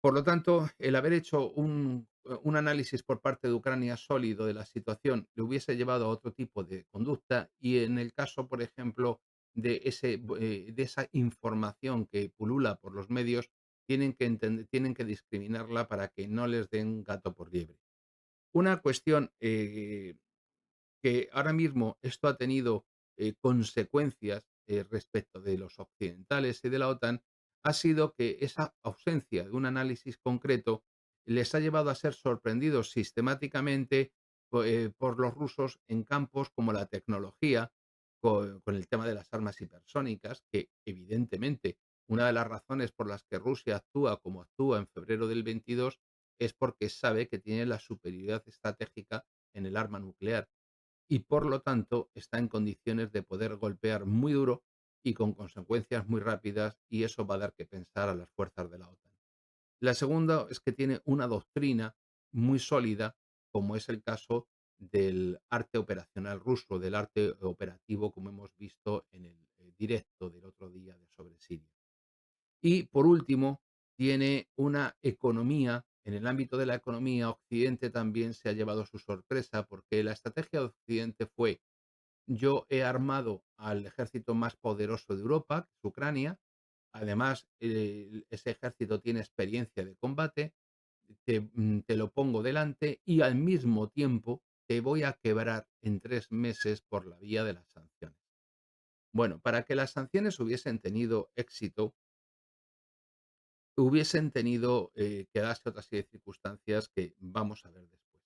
Por lo tanto, el haber hecho un análisis por parte de Ucrania sólido de la situación le hubiese llevado a otro tipo de conducta y en el caso, por ejemplo, de esa información que pulula por los medios, tienen que discriminarla para que no les den gato por liebre. Una cuestión, que ahora mismo esto ha tenido, consecuencias, respecto de los occidentales y de la OTAN, ha sido que esa ausencia de un análisis concreto les ha llevado a ser sorprendidos sistemáticamente por los rusos en campos como la tecnología, con el tema de las armas hipersónicas, que evidentemente una de las razones por las que Rusia actúa como actúa en febrero del 22 es porque sabe que tiene la superioridad estratégica en el arma nuclear y por lo tanto está en condiciones de poder golpear muy duro y con consecuencias muy rápidas y eso va a dar que pensar a las fuerzas de la OTAN. La segunda es que tiene una doctrina muy sólida, como es el caso del arte operacional ruso, del arte operativo, como hemos visto en el directo del otro día de sobre Siria. Y por último, tiene una economía, en el ámbito de la economía, Occidente también se ha llevado su sorpresa porque la estrategia de Occidente fue: yo he armado al ejército más poderoso de Europa, que es Ucrania. Además, ese ejército tiene experiencia de combate, te lo pongo delante y al mismo tiempo te voy a quebrar en 3 meses por la vía de las sanciones. Bueno, para que las sanciones hubiesen tenido éxito, hubiesen tenido que darse otra serie de circunstancias que vamos a ver después.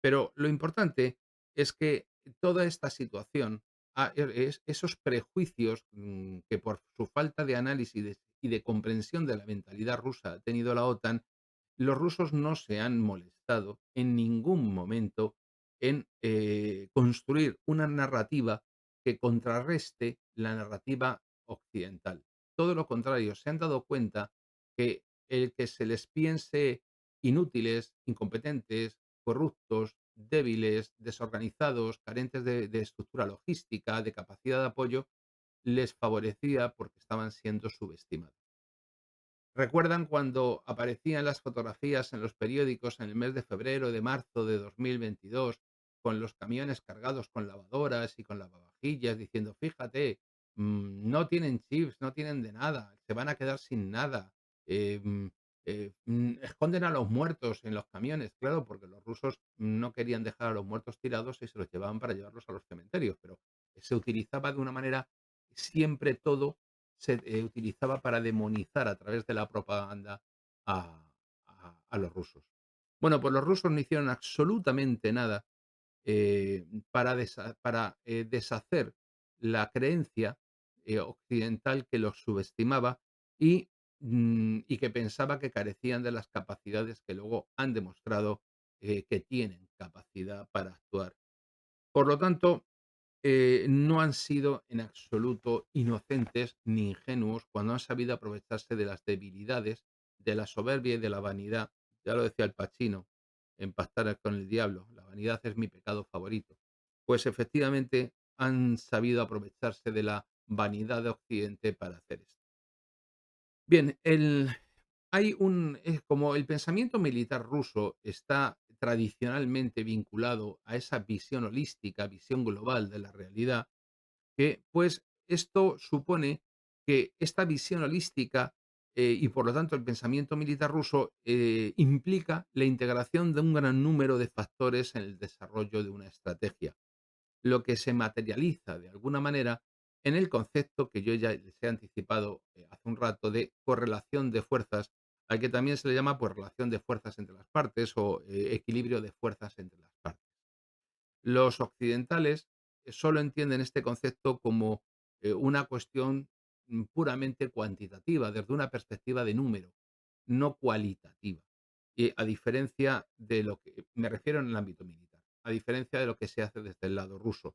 Pero lo importante es que toda esta situación, esos prejuicios que por su falta de análisis y de comprensión de la mentalidad rusa ha tenido la OTAN, los rusos no se han molestado en ningún momento en construir una narrativa que contrarreste la narrativa occidental. Todo lo contrario, se han dado cuenta que el que se les piense inútiles, incompetentes, corruptos, débiles, desorganizados, carentes de estructura logística, de capacidad de apoyo, les favorecía porque estaban siendo subestimados. ¿Recuerdan cuando aparecían las fotografías en los periódicos en el mes de febrero, de marzo de 2022, con los camiones cargados con lavadoras y con lavavajillas, diciendo, fíjate, no tienen chips, no tienen de nada, se van a quedar sin nada, esconden a los muertos en los camiones, claro, porque los rusos no querían dejar a los muertos tirados y se los llevaban para llevarlos a los cementerios, pero se utilizaba de una manera siempre todo se utilizaba para demonizar a través de la propaganda a los rusos. Bueno, pues los rusos no hicieron absolutamente nada para deshacer la creencia occidental que los subestimaba y que pensaba que carecían de las capacidades que luego han demostrado que tienen capacidad para actuar. Por lo tanto, no han sido en absoluto inocentes ni ingenuos cuando han sabido aprovecharse de las debilidades, de la soberbia y de la vanidad. Ya lo decía el Pacino en Pactar con el diablo, la vanidad es mi pecado favorito. Pues efectivamente han sabido aprovecharse de la vanidad de Occidente para hacer esto. Bien, como el pensamiento militar ruso está tradicionalmente vinculado a esa visión holística, visión global de la realidad, pues esto supone que esta visión holística, y por lo tanto el pensamiento militar ruso, implica la integración de un gran número de factores en el desarrollo de una estrategia, lo que se materializa de alguna manera en el concepto que yo ya les he anticipado hace un rato de correlación de fuerzas, al que también se le llama pues, relación de fuerzas entre las partes o equilibrio de fuerzas entre las partes. Los occidentales solo entienden este concepto como una cuestión puramente cuantitativa, desde una perspectiva de número, no cualitativa. Y a diferencia de lo que me refiero en el ámbito militar, a diferencia de lo que se hace desde el lado ruso.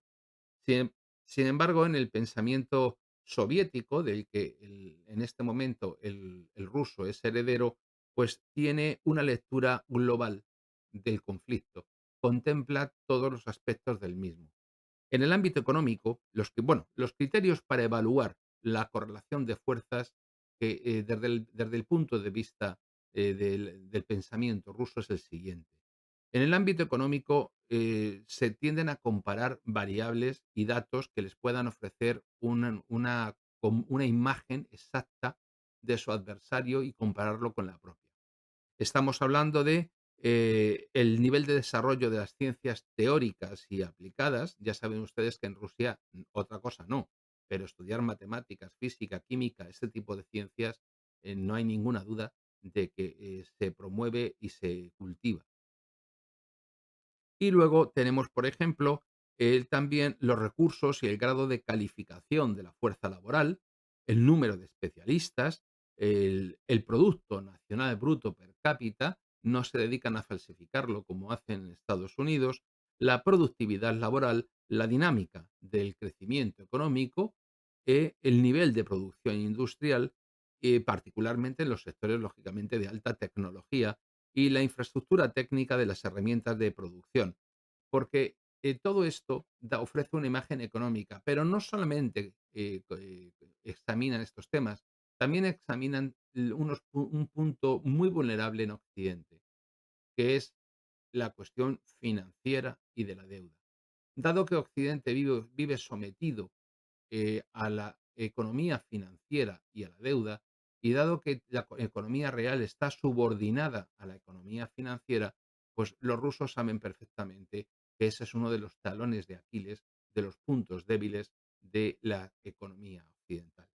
Sin, sin embargo, en el pensamiento soviético, del que en este momento el ruso es heredero, pues tiene una lectura global del conflicto, contempla todos los aspectos del mismo. En el ámbito económico, los criterios para evaluar la correlación de fuerzas, que desde el punto de vista del pensamiento ruso es el siguiente. En el ámbito económico, se tienden a comparar variables y datos que les puedan ofrecer una imagen exacta de su adversario y compararlo con la propia. Estamos hablando de el nivel de desarrollo de las ciencias teóricas y aplicadas. Ya saben ustedes que en Rusia otra cosa no, pero estudiar matemáticas, física, química, este tipo de ciencias, no hay ninguna duda de que se promueve y se cultiva. Y luego tenemos, por ejemplo, también los recursos y el grado de calificación de la fuerza laboral, el número de especialistas, el Producto Nacional Bruto per cápita, no se dedican a falsificarlo como hacen en Estados Unidos, la productividad laboral, la dinámica del crecimiento económico, el nivel de producción industrial, particularmente en los sectores, lógicamente, de alta tecnología, y la infraestructura técnica de las herramientas de producción, porque todo esto ofrece una imagen económica, pero no solamente examinan estos temas, también examinan un punto muy vulnerable en Occidente, que es la cuestión financiera y de la deuda. Dado que Occidente vive sometido a la economía financiera y a la deuda, y dado que la economía real está subordinada a la economía financiera, pues los rusos saben perfectamente que ese es uno de los talones de Aquiles, de los puntos débiles de la economía occidental.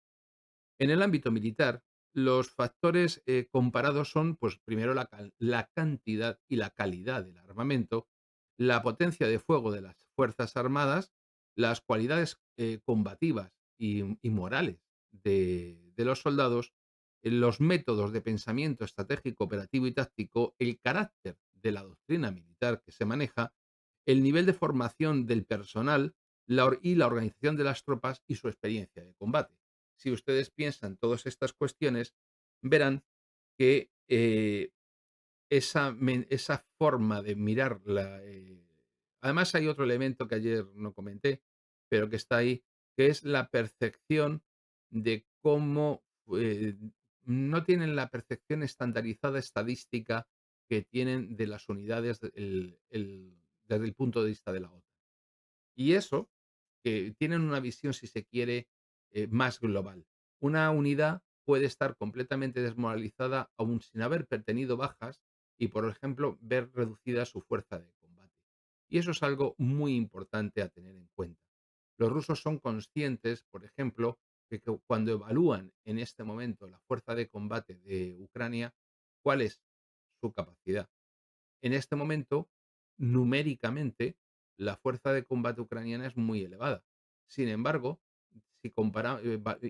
En el ámbito militar, los factores comparados son, pues primero la cantidad y la calidad del armamento, la potencia de fuego de las Fuerzas Armadas, las cualidades combativas y morales de los soldados, los métodos de pensamiento estratégico, operativo y táctico, el carácter de la doctrina militar que se maneja, el nivel de formación del personal y la organización de las tropas y su experiencia de combate. Si ustedes piensan todas estas cuestiones, verán que esa forma de mirar además hay otro elemento que ayer no comenté, pero que está ahí, que es la percepción de cómo no tienen la percepción estandarizada estadística que tienen de las unidades desde el punto de vista de la OTAN. Y eso, que tienen una visión, si se quiere, más global. Una unidad puede estar completamente desmoralizada aún sin haber tenido bajas y, por ejemplo, ver reducida su fuerza de combate. Y eso es algo muy importante a tener en cuenta. Los rusos son conscientes, por ejemplo, de que cuando evalúan en este momento la fuerza de combate de Ucrania, cuál es su capacidad. En este momento, numéricamente, la fuerza de combate ucraniana es muy elevada. Sin embargo, si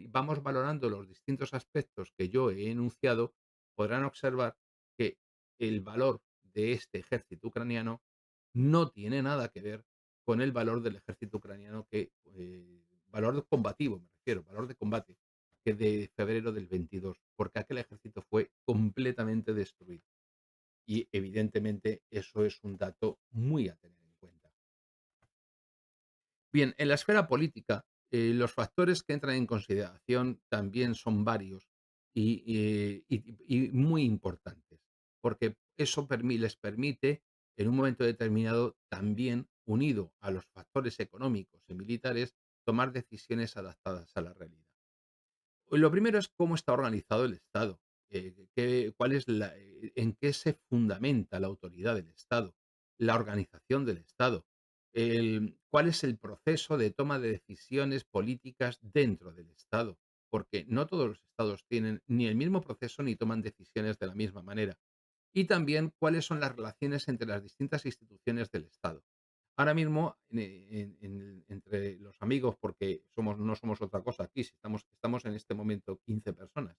vamos valorando los distintos aspectos que yo he enunciado, podrán observar que el valor de este ejército ucraniano no tiene nada que ver con el valor del ejército ucraniano valor combativo me refiero, valor de combate, que de febrero del 22, porque aquel ejército fue completamente destruido. Y evidentemente eso es un dato muy a tener en cuenta. Bien, en la esfera política, los factores que entran en consideración también son varios y muy importantes, porque eso les permite, en un momento determinado, también, unido a los factores económicos y militares, tomar decisiones adaptadas a la realidad. Lo primero es cómo está organizado el Estado, cuál es en qué se fundamenta la autoridad del Estado, la organización del Estado, cuál es el proceso de toma de decisiones políticas dentro del Estado, porque no todos los Estados tienen ni el mismo proceso ni toman decisiones de la misma manera. Y también cuáles son las relaciones entre las distintas instituciones del Estado. Ahora mismo, entre los amigos, porque no somos otra cosa aquí, si estamos en este momento 15 personas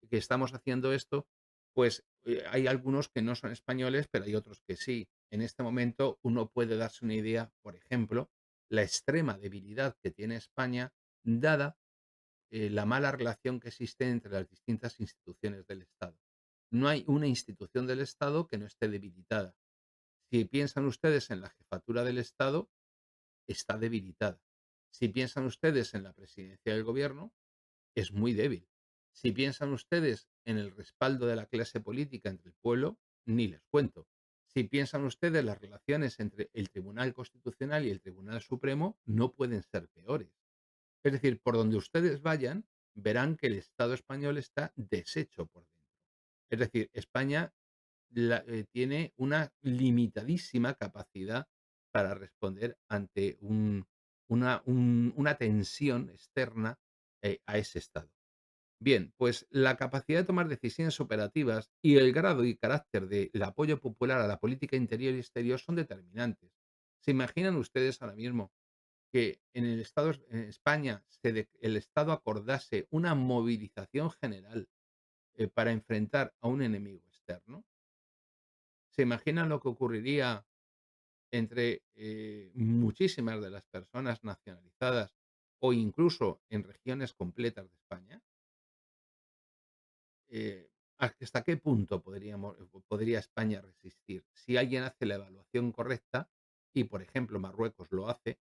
que estamos haciendo esto, pues hay algunos que no son españoles, pero hay otros que sí. En este momento uno puede darse una idea, por ejemplo, la extrema debilidad que tiene España, dada la mala relación que existe entre las distintas instituciones del Estado. No hay una institución del Estado que no esté debilitada. Si piensan ustedes en la jefatura del Estado, está debilitada. Si piensan ustedes en la presidencia del gobierno, es muy débil. Si piensan ustedes en el respaldo de la clase política entre el pueblo, ni les cuento. Si piensan ustedes, las relaciones entre el Tribunal Constitucional y el Tribunal Supremo no pueden ser peores. Es decir, por donde ustedes vayan, verán que el Estado español está deshecho por dentro. Es decir, España tiene una limitadísima capacidad para responder ante una tensión externa a ese Estado. Bien, pues la capacidad de tomar decisiones operativas y el grado y carácter del apoyo popular a la política interior y exterior son determinantes. ¿Se imaginan ustedes ahora mismo que en España el Estado acordase una movilización general para enfrentar a un enemigo externo? ¿Se imaginan lo que ocurriría entre muchísimas de las personas nacionalizadas o incluso en regiones completas de España? eh, ¿Hasta qué punto podría España resistir? Si alguien hace la evaluación correcta, y por ejemplo Marruecos lo hace,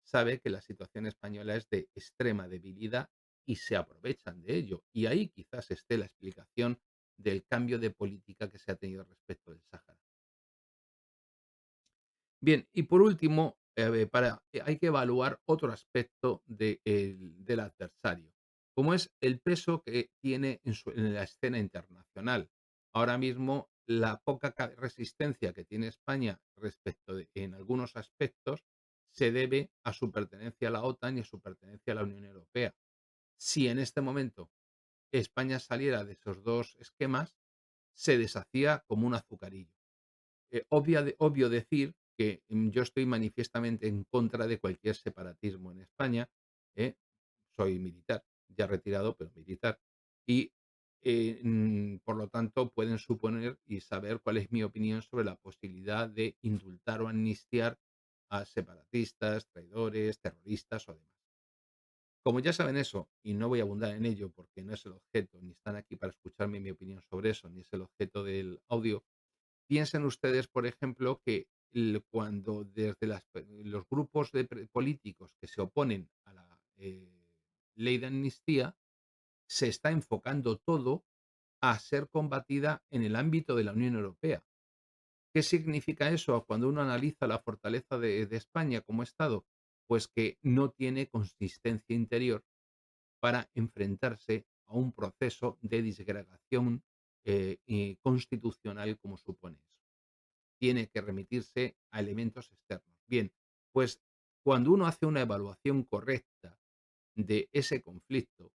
sabe que la situación española es de extrema debilidad y se aprovechan de ello. Y ahí quizás esté la explicación del cambio de política que se ha tenido respecto del Sáhara. Bien, y por último, hay que evaluar otro aspecto del adversario, como es el peso que tiene en la escena internacional. Ahora mismo, la poca resistencia que tiene España en algunos aspectos se debe a su pertenencia a la OTAN y a su pertenencia a la Unión Europea. Si en este momento España saliera de esos dos esquemas, se deshacía como un azucarillo. Obvio decir que yo estoy manifiestamente en contra de cualquier separatismo en España. ¿eh? Soy militar, ya retirado, pero militar. Y por lo tanto pueden suponer y saber cuál es mi opinión sobre la posibilidad de indultar o amnistiar a separatistas, traidores, terroristas o demás. Como ya saben eso, y no voy a abundar en ello porque no es el objeto, ni están aquí para escucharme mi opinión sobre eso, ni es el objeto del audio. Piensen ustedes, por ejemplo, que cuando desde los grupos políticos que se oponen a la ley de amnistía, se está enfocando todo a ser combatida en el ámbito de la Unión Europea. ¿Qué significa eso cuando uno analiza la fortaleza de España como Estado? Pues que no tiene consistencia interior para enfrentarse a un proceso de disgregación constitucional como supone eso. Tiene que remitirse a elementos externos. Bien, pues cuando uno hace una evaluación correcta de ese conflicto,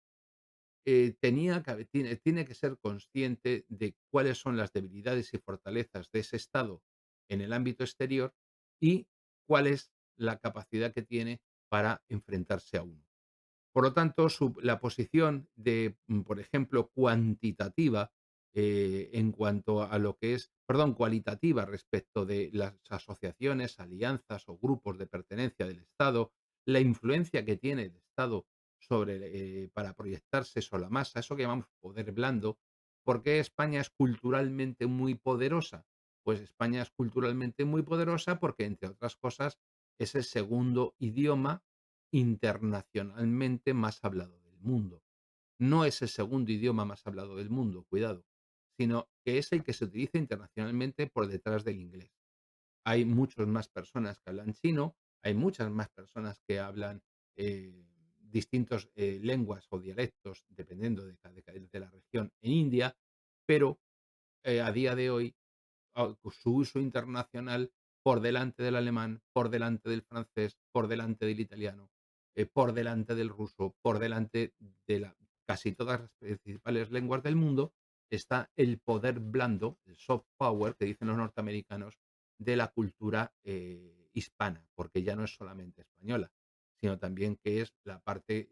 tiene que ser consciente de cuáles son las debilidades y fortalezas de ese Estado en el ámbito exterior y cuál es la capacidad que tiene para enfrentarse a uno. Por lo tanto, la posición por ejemplo, cuantitativa, en cuanto a lo que es, perdón, cualitativa respecto de las asociaciones, alianzas o grupos de pertenencia del Estado, la influencia que tiene el Estado para proyectarse sobre la masa, eso que llamamos poder blando. ¿Por qué España es culturalmente muy poderosa? Pues España es culturalmente muy poderosa porque, entre otras cosas, es el segundo idioma internacionalmente más hablado del mundo. No es el segundo idioma más hablado del mundo, cuidado, sino que es el que se utiliza internacionalmente por detrás del inglés. Hay muchas más personas que hablan chino, hay muchas más personas que hablan distintos lenguas o dialectos, dependiendo de la región, en India, pero a día de hoy su uso internacional por delante del alemán, por delante del francés, por delante del italiano, por delante del ruso, por delante de casi todas las principales lenguas del mundo, está el poder blando, el soft power, que dicen los norteamericanos, de la cultura hispana, porque ya no es solamente española, sino también que es la parte,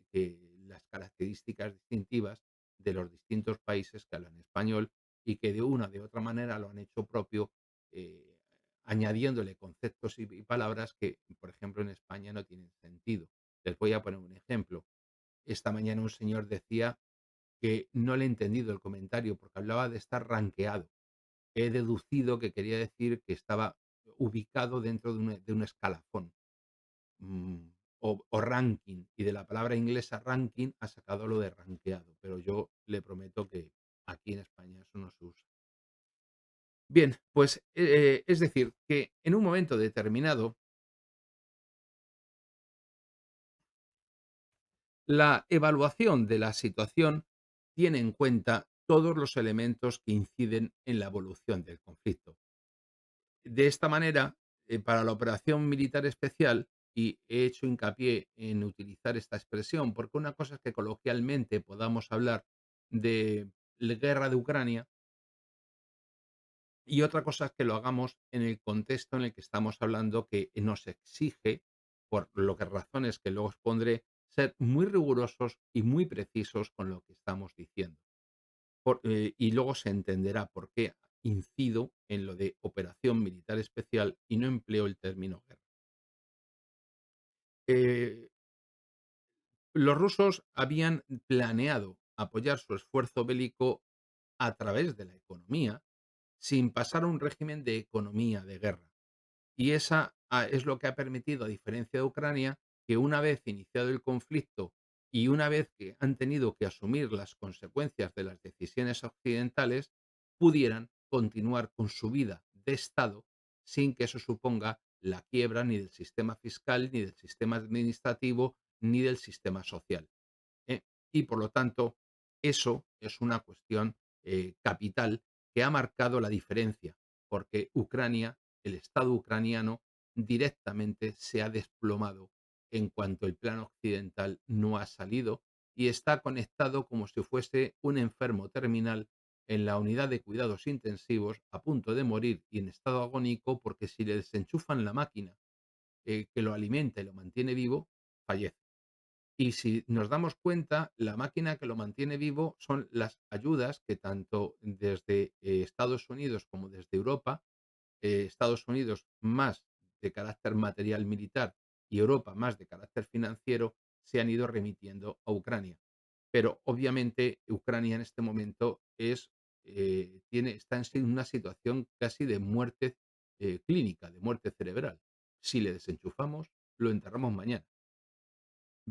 las características distintivas de los distintos países que hablan español y que de una de otra manera lo han hecho propio, eh, añadiéndole conceptos y palabras que, por ejemplo, en España no tienen sentido. Les voy a poner un ejemplo. Esta mañana un señor decía que no le he entendido el comentario porque hablaba de estar ranqueado. He deducido que quería decir que estaba ubicado dentro de un escalafón, mm, o ranking, y de la palabra inglesa ranking ha sacado lo de ranqueado, pero yo le prometo que Aquí en España eso no se usa. Bien, pues, es decir, que en un momento determinado, la evaluación de la situación tiene en cuenta todos los elementos que inciden en la evolución del conflicto. De esta manera, para la operación militar especial, y he hecho hincapié en utilizar esta expresión, porque una cosa es que coloquialmente podamos hablar de la guerra de Ucrania y otra cosa es que lo hagamos en el contexto en el que estamos hablando, que nos exige, por lo que razones que luego expondré, ser muy rigurosos y muy precisos con lo que estamos diciendo. Y luego se entenderá por qué incido en lo de operación militar especial y no empleo el término guerra. Eh, los rusos habían planeado apoyar su esfuerzo bélico a través de la economía, sin pasar a un régimen de economía de guerra. Y esa es lo que ha permitido, a diferencia de Ucrania, que una vez iniciado el conflicto y una vez que han tenido que asumir las consecuencias de las decisiones occidentales, pudieran continuar con su vida de Estado sin que eso suponga la quiebra ni del sistema fiscal, ni del sistema administrativo, ni del sistema social. ¿Eh? Y por lo tanto, eso es una cuestión capital que ha marcado la diferencia, porque Ucrania, el Estado ucraniano, directamente se ha desplomado en cuanto el plan occidental no ha salido y está conectado como si fuese un enfermo terminal en la unidad de cuidados intensivos a punto de morir y en estado agónico porque si le desenchufan la máquina que lo alimenta y lo mantiene vivo, fallece. Y si nos damos cuenta, la máquina que lo mantiene vivo son las ayudas que tanto desde Estados Unidos como desde Europa, Estados Unidos más de carácter material militar y Europa más de carácter financiero, se han ido remitiendo a Ucrania. Pero obviamente Ucrania en este momento está en una situación casi de muerte clínica, de muerte cerebral. Si le desenchufamos, lo enterramos mañana.